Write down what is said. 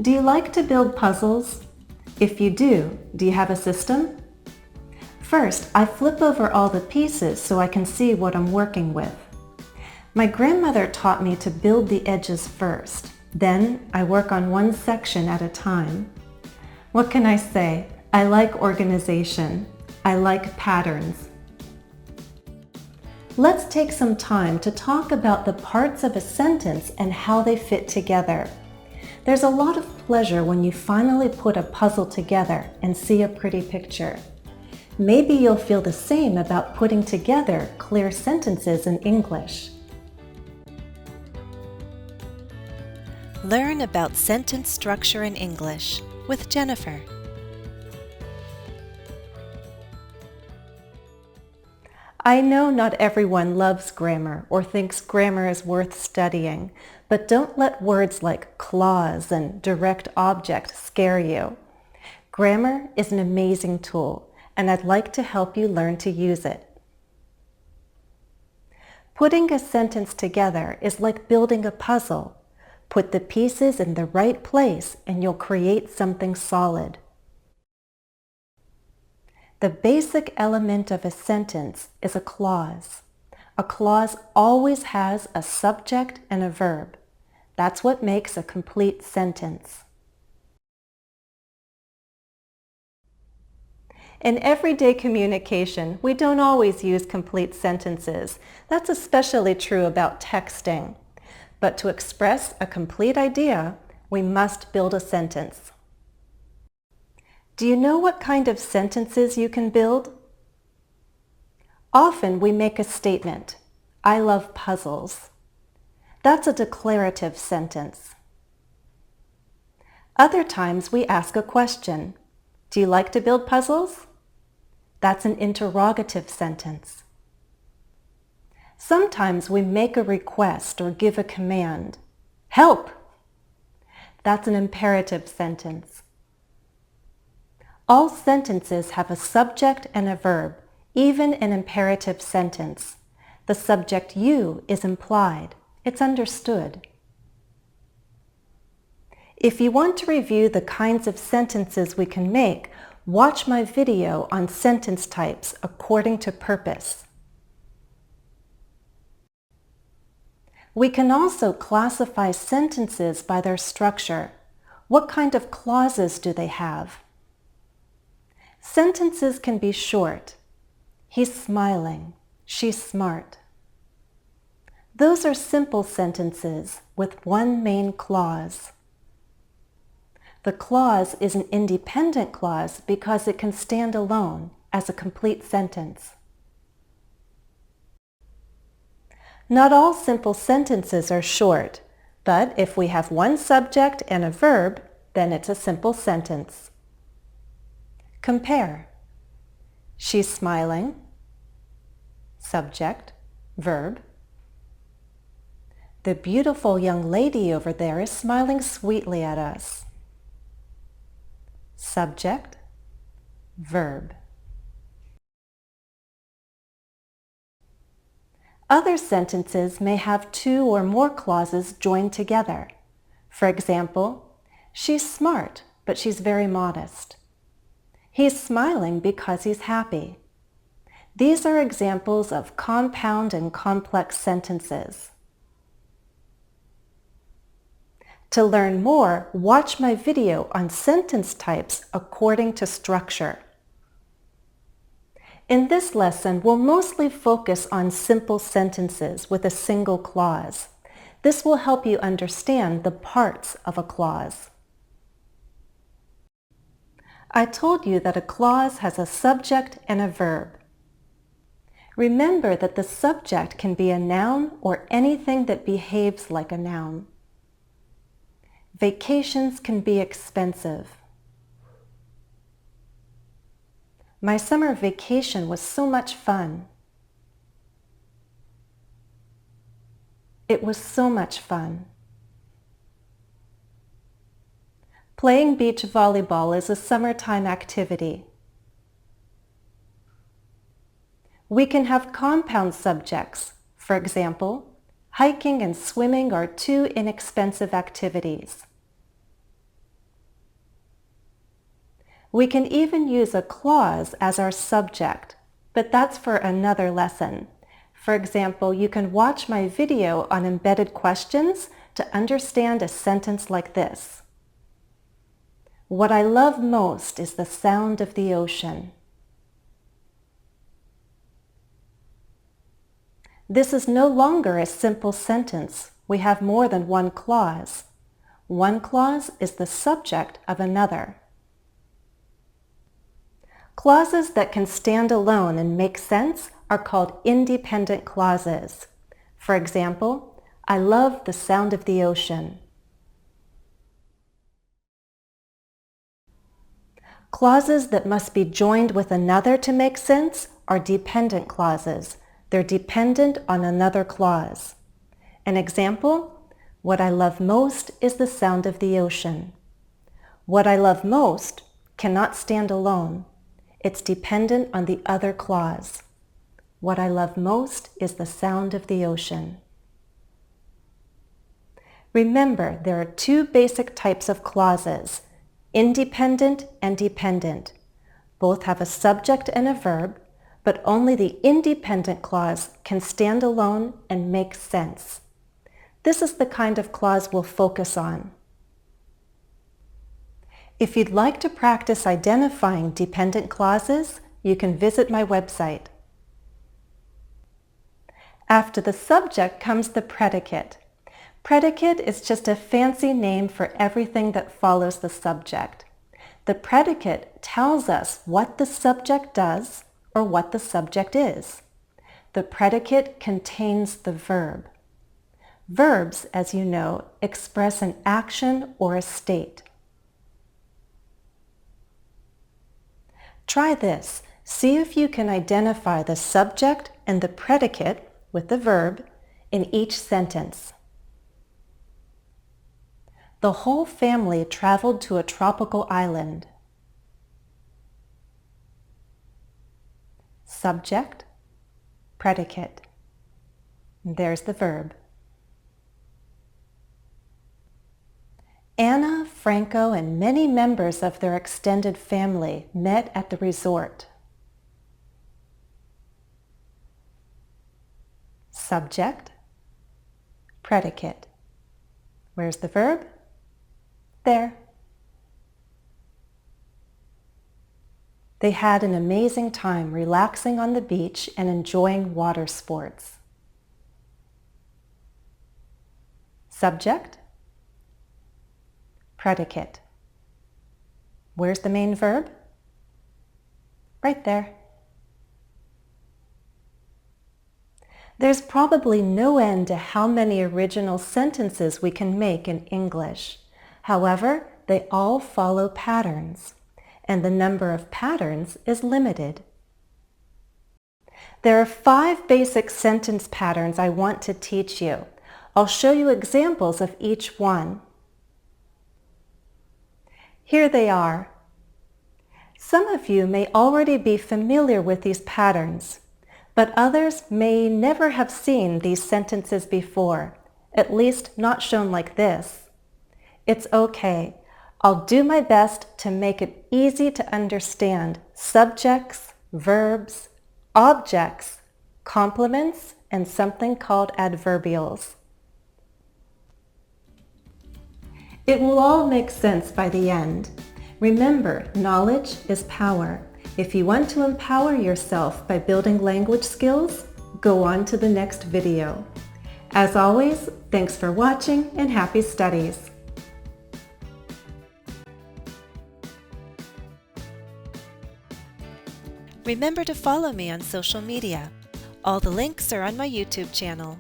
Do you like to build puzzles? If you do you have a system? First, I flip over all the pieces so I can see what I'm working with. My grandmother taught me to build the edges first. Then I work on one section at a time. What can I say? I like organization. I like patterns. Let's take some time to talk about the parts of a sentence and how they fit together. There's a lot of pleasure when you finally put a puzzle together and see a pretty picture. Maybe you'll feel the same about putting together clear sentences in English. Learn about sentence structure in English with Jennifer. I know not everyone loves grammar or thinks grammar is worth studying, but don't let words like clause and direct object scare you. Grammar is an amazing tool, and I'd like to help you learn to use it. Putting a sentence together is like building a puzzle. Put the pieces in the right place and you'll create something solid. The basic element of a sentence is a clause. A clause always has a subject and a verb. That's what makes a complete sentence. In everyday communication, we don't always use complete sentences. That's especially true about texting. But to express a complete idea, we must build a sentence. Do you know what kind of sentences you can build? Often we make a statement, I love puzzles. That's a declarative sentence. Other times we ask a question, do you like to build puzzles? That's an interrogative sentence. Sometimes we make a request or give a command, help! That's an imperative sentence. All sentences have a subject and a verb, even an imperative sentence. The subject you is implied. It's understood. If you want to review the kinds of sentences we can make, watch my video on sentence types according to purpose. We can also classify sentences by their structure. What kind of clauses do they have? Sentences can be short. He's smiling. She's smart. Those are simple sentences with one main clause. The clause is an independent clause because it can stand alone as a complete sentence. Not all simple sentences are short, but if we have one subject and a verb, then it's a simple sentence. Compare. She's smiling. Subject, verb. The beautiful young lady over there is smiling sweetly at us. Subject, verb. Other sentences may have two or more clauses joined together. For example, she's smart, but she's very modest. He's smiling because he's happy. These are examples of compound and complex sentences. To learn more, watch my video on sentence types according to structure. In this lesson, we'll mostly focus on simple sentences with a single clause. This will help you understand the parts of a clause. I told you that a clause has a subject and a verb. Remember that the subject can be a noun or anything that behaves like a noun. Vacations can be expensive. My summer vacation was so much fun. It was so much fun. Playing beach volleyball is a summertime activity. We can have compound subjects. For example, hiking and swimming are two inexpensive activities. We can even use a clause as our subject, but that's for another lesson. For example, you can watch my video on embedded questions to understand a sentence like this. What I love most is the sound of the ocean. This is no longer a simple sentence. We have more than one clause. One clause is the subject of another. Clauses that can stand alone and make sense are called independent clauses. For example, I love the sound of the ocean. Clauses that must be joined with another to make sense are dependent clauses. They're dependent on another clause. An example, what I love most is the sound of the ocean. What I love most cannot stand alone. It's dependent on the other clause. What I love most is the sound of the ocean. Remember, there are two basic types of clauses, independent and dependent. Both have a subject and a verb, but only the independent clause can stand alone and make sense. This is the kind of clause we'll focus on. If you'd like to practice identifying dependent clauses, you can visit my website. After the subject comes the predicate. Predicate is just a fancy name for everything that follows the subject. The predicate tells us what the subject does or what the subject is. The predicate contains the verb. Verbs, as you know, express an action or a state. Try this. See if you can identify the subject and the predicate with the verb in each sentence. The whole family traveled to a tropical island. Subject, predicate. There's the verb. Anna, Franco, and many members of their extended family met at the resort. Subject, predicate. Where's the verb? There. They had an amazing time relaxing on the beach and enjoying water sports. Subject, predicate. Where's the main verb? Right there. There's probably no end to how many original sentences we can make in English. However, they all follow patterns, and the number of patterns is limited. There are 5 basic sentence patterns I want to teach you. I'll show you examples of each one. Here they are. Some of you may already be familiar with these patterns, but others may never have seen these sentences before, at least not shown like this. It's okay. I'll do my best to make it easy to understand subjects, verbs, objects, complements, and something called adverbials. It will all make sense by the end. Remember, knowledge is power. If you want to empower yourself by building language skills, go on to the next video. As always, thanks for watching and happy studies. Remember to follow me on social media. All the links are on my YouTube channel.